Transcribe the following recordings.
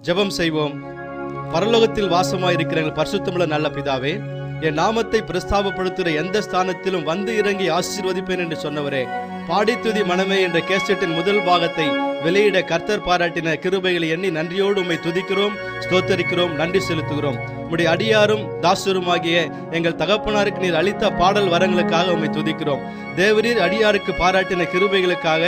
ஜெபம் செய்வோம். பரலோகத்தில் வாசமாயிருக்கிற எங்கள் பரிசுத்தமுள்ள நல்ல பிதாவே, என் நாமத்தை பிரஸ்தாபப்படுத்துகிற எந்த ஸ்தானத்திலும் வந்து இறங்கி ஆசீர்வதிப்பேன் என்று சொன்னவரே, பாடித்துதி மனமே என்ற கேசட்டின் முதல் பாகத்தை வெளியிட கர்த்தர் பாராட்டின கிருபைகளை எண்ணி நன்றியோடு உம்மை துதிக்கிறோம், ஸ்தோத்தரிக்கிறோம், நன்றி செலுத்துகிறோம். உம்முடைய அடியாரும் தாசருமாகிய எங்கள் தகப்பனாருக்கு நீர் அளித்த பாடல் வரங்களுக்காக உம்மை துதிக்கிறோம். தேவரீர் அடியாருக்கு பாராட்டின கிருபைகளுக்காக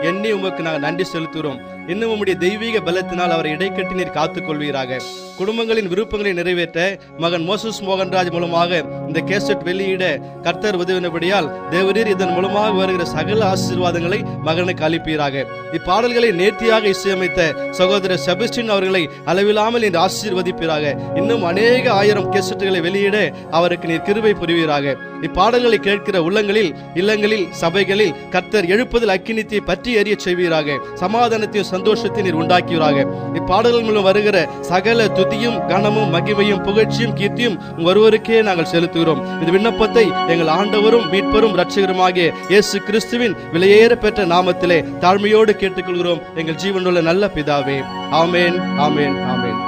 எண்ணி உமக்கு நாங்கள் நன்றி செலுத்துகிறோம். இன்னும் உம்முடைய தெய்வீக பலத்தினால் அவரை இடைக்கட்டி நீர் காத்துக் கொள்வீராக. குடும்பங்களின் விருப்பங்களை நிறைவேற்ற மகன் மோசஸ் மோகன்ராஜ் மூலமாக இந்த கேசட் வெளியிட கர்த்தர் உதவினபடியால் தேவரீர் இதன் மூலமாக வருகிற சகல ஆசீர்வாதங்களை மகனுக்கு அளிப்பீராக. இப்பாடல்களை நேர்த்தியாக இசையமைத்த சகோதரர் செபஸ்டின் அவர்களை அளவில்லாமல் நீர் ஆசீர்வதிப்பீராக. இன்னும் அநேக ஆயிரம் கேசட்டுகளை வெளியிட அவருக்கு நீர் கிருபை புரிவீராக. இப்பாடல்களை கேட்கிற உள்ளங்களில், இல்லங்களில், சபைகளில் கர்த்தர் எழுப்புதல் அக்கினியை பற்றி எறிய செய்வீராக. சமாதானத்தையும் சந்தோஷத்தை நீர் உண்டாக்குவீராக. இப்பாடல்கள் மூலம் வருகிற சகல துதியும் கனமும் மகிமையும் புகழ்ச்சியும் கீர்த்தியும் ஒருவருக்கே நாங்கள் செலுத்துகிறோம். இந்த விண்ணப்பத்தை எங்கள் ஆண்டவரும் மீட்பரும் இரட்சகருமாகிய இயேசு கிறிஸ்துவின் விலையேற பெற்ற நாமத்திலே தாழ்மையோடு கேட்டுக்கொள்கிறோம் எங்கள் ஜீவனுள்ள நல்ல பிதாவே. ஆமேன், ஆமேன், ஆமேன்.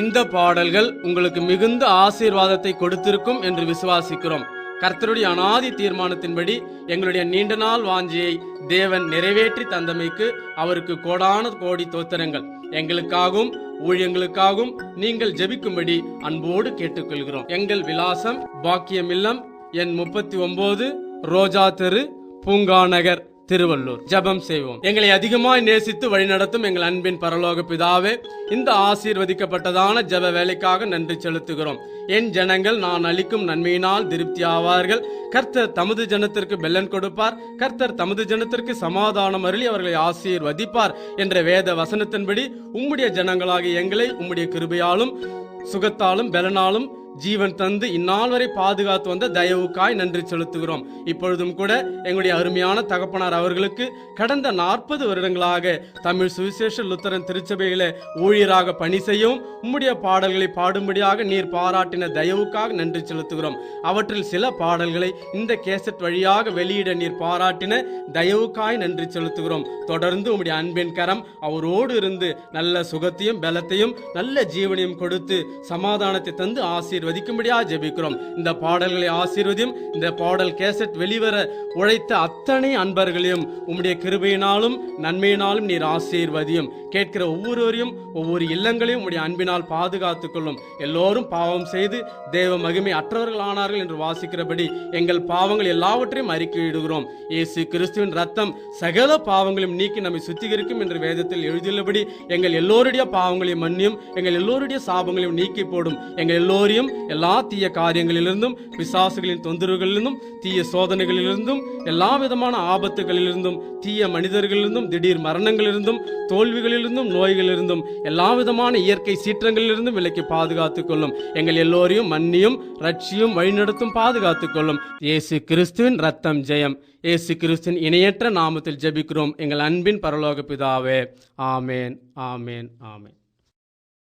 இந்த பாடல்கள் உங்களுக்கு மிகுந்த ஆசீர்வாதத்தை கொடுத்திருக்கும் என்று விசுவாசிக்கிறோம். கர்த்தருடைய அனாதி தீர்மானத்தின்படி எங்களுடைய நீண்ட நாள் வாஞ்சியை தேவன் நிறைவேற்றி தந்தமைக்கு அவருக்கு கோடான கோடி தோத்திரங்கள். எங்களுக்காகவும் ஊழியங்களுக்காகவும் நீங்கள் ஜெபிக்கும்படி அன்போடு கேட்டுக்கொள்கிறோம். எங்கள் விலாசம் பாக்கியம் இல்லம், எண் 39, ரோஜா தெரு, பூங்கா நகர், திருவள்ளூர். ஜெபம் செய்வோம். எங்களை அதிகமாய் நேசித்து வழிநடத்தும் எங்கள் அன்பின் பரலோக பிதாவே, இந்த ஆசீர்வதிக்கப்பட்டதான ஜெப வேலைக்காக நன்றி செலுத்துகிறோம். என் ஜனங்கள் நான் அளிக்கும் நன்மையினால் திருப்தி ஆவார்கள். கர்த்தர் தமது ஜனத்திற்கு பெலன் கொடுப்பார். கர்த்தர் தமது ஜனத்திற்கு சமாதானம் அருளி அவர்களை ஆசீர்வதிப்பார் என்ற வேத வசனத்தின்படி உம்முடைய ஜனங்களாகிய எங்களை உம்முடைய கிருபையாலும் சுகத்தாலும் பெலனாலும் ஜீவன் தந்து இந்நாள் வரை பாதுகாத்து வந்த தயவுக்காய் நன்றி செலுத்துகிறோம். இப்பொழுதும் கூட எங்களுடைய அருமையான தகப்பனார் அவர்களுக்கு கடந்த 40 வருடங்களாக தமிழ் சுவிசேஷ லுத்தரன் திருச்சபையில ஊழியராக பணி செய்யவும் உம்முடைய பாடல்களை பாடும்படியாக நீர் பாராட்டின தயவுக்காக நன்றி செலுத்துகிறோம். அவற்றில் சில பாடல்களை இந்த கேசட் வழியாக வெளியிட நீர் பாராட்டின தயவுக்காய் நன்றி செலுத்துகிறோம். தொடர்ந்து உம்முடைய அன்பின் கரம் அவரோடு இருந்து நல்ல சுகத்தையும் பலத்தையும் நல்ல ஜீவனையும் கொடுத்து சமாதானத்தை தந்து ஆசீர்வதிக்கும்படியாக ஜெபிக்கிறோம். இந்த பாடல்களை ஆசீர்வதியும். இந்த பாடல் கேசட் வெளிவர உழைத்த அத்தனை அன்பர்களையும் உம்முடைய கிருபையினாலும் நன்மையினாலும் நீர் ஆசீர்வதியும். கேட்கிற ஒவ்வொருவரையும் ஒவ்வொரு இல்லங்களையும் உம்முடைய அன்பினால் பாதுகாத்துக் கொள்ளும். எல்லோரும் பாவம் செய்து தேவ மகிமை அற்றவர்கள் ஆனார்கள் என்று வாசிக்கிறபடி எங்கள் பாவங்கள் எல்லாவற்றையும் அறிக்கையிடுகிறோம். இயேசு கிறிஸ்துவின் ரத்தம் சகல பாவங்களையும் நீக்கி நம்மை சுத்திகரிக்கும் என்று வேதத்தில் எழுதியுள்ளபடி எங்கள் எல்லோருடைய பாவங்களையும் மன்னியும், எங்கள் எல்லோருடைய சாபங்களையும் நீக்கி போடும். எங்கள் எல்லோரையும் எல்லா தீய காரியங்களிலிருந்தும், பிசாசுகளின் தொந்தரவுகளிலிருந்தும், தீய சோதனைகளிலிருந்தும், எல்லா விதமான ஆபத்துகளிலிருந்தும், தீய மனிதர்களிலிருந்தும், திடீர் மரணங்களிலிருந்தும், தோல்விகளிலிருந்தும், நோய்களிலிருந்தும், எல்லா விதமான இயற்கை சீற்றங்களிலிருந்தும் விலக்கி பாதுகாத்துக் கொள்ளும். எங்கள் எல்லோரையும் மன்னியும், ரட்சியும், வழிநடத்தும், பாதுகாத்துக் கொள்ளும். இயேசு கிறிஸ்துவின் ரத்தம் ஜெயம். இயேசு கிறிஸ்துவின் இணையற்ற நாமத்தில் ஜெபிக்கிறோம் எங்கள் அன்பின் பரலோக பிதாவே. ஆமேன், ஆமேன், ஆமேன்.